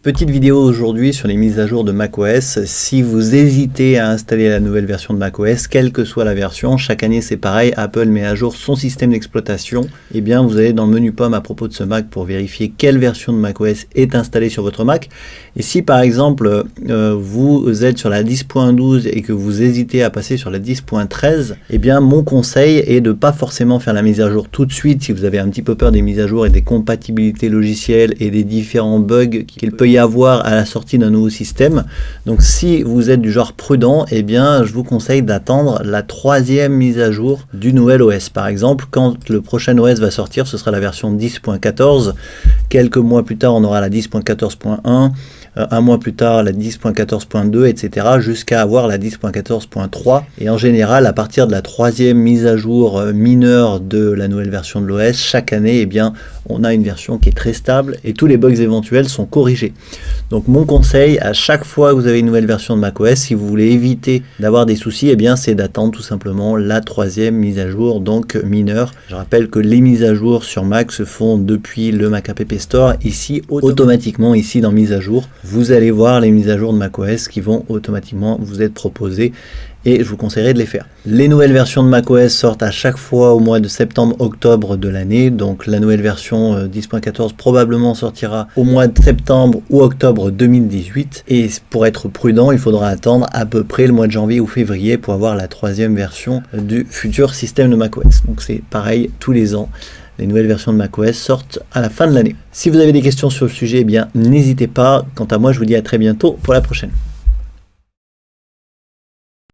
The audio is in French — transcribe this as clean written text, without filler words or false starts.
Petite vidéo aujourd'hui sur les mises à jour de macOS. Si vous hésitez à installer la nouvelle version de macOS, quelle que soit la version, chaque année c'est pareil, Apple met à jour son système d'exploitation. Et bien vous allez dans le menu Pomme à propos de ce Mac pour vérifier quelle version de macOS est installée sur votre Mac. Et si par exemple vous êtes sur la 10.12 et que vous hésitez à passer sur la 10.13, et bien mon conseil est de pas forcément faire la mise à jour tout de suite si vous avez un petit peu peur des mises à jour et des compatibilités logicielles et des différents bugs qu'il peut y avoir à la sortie d'un nouveau système. Donc si vous êtes du genre prudent, eh bien je vous conseille d'attendre la 3e mise à jour du nouvel OS. Par exemple, quand le prochain OS va sortir, ce sera la version 10.14. Quelques mois plus tard, on aura la 10.14.1. Un mois plus tard, la 10.14.2, etc. jusqu'à avoir la 10.14.3. Et en général, à partir de la 3e mise à jour mineure de la nouvelle version de l'OS, chaque année, eh bien, on a une version qui est très stable et tous les bugs éventuels sont corrigés. Donc mon conseil, à chaque fois que vous avez une nouvelle version de macOS, si vous voulez éviter d'avoir des soucis, eh bien, c'est d'attendre tout simplement la 3e mise à jour, donc mineure. Je rappelle que les mises à jour sur Mac se font depuis le Mac App Store, ici automatiquement, ici dans mise à jour. Vous allez voir les mises à jour de macOS qui vont automatiquement vous être proposées et je vous conseillerais de les faire. Les nouvelles versions de macOS sortent à chaque fois au mois de septembre-octobre de l'année, donc la nouvelle version 10.14 probablement sortira au mois de septembre ou octobre 2018 et pour être prudent, il faudra attendre à peu près le mois de janvier ou février pour avoir la 3e version du futur système de macOS. Donc c'est pareil tous les ans. Les nouvelles versions de macOS sortent à la fin de l'année. Si vous avez des questions sur le sujet, eh bien n'hésitez pas. Quant à moi, je vous dis à très bientôt pour la prochaine.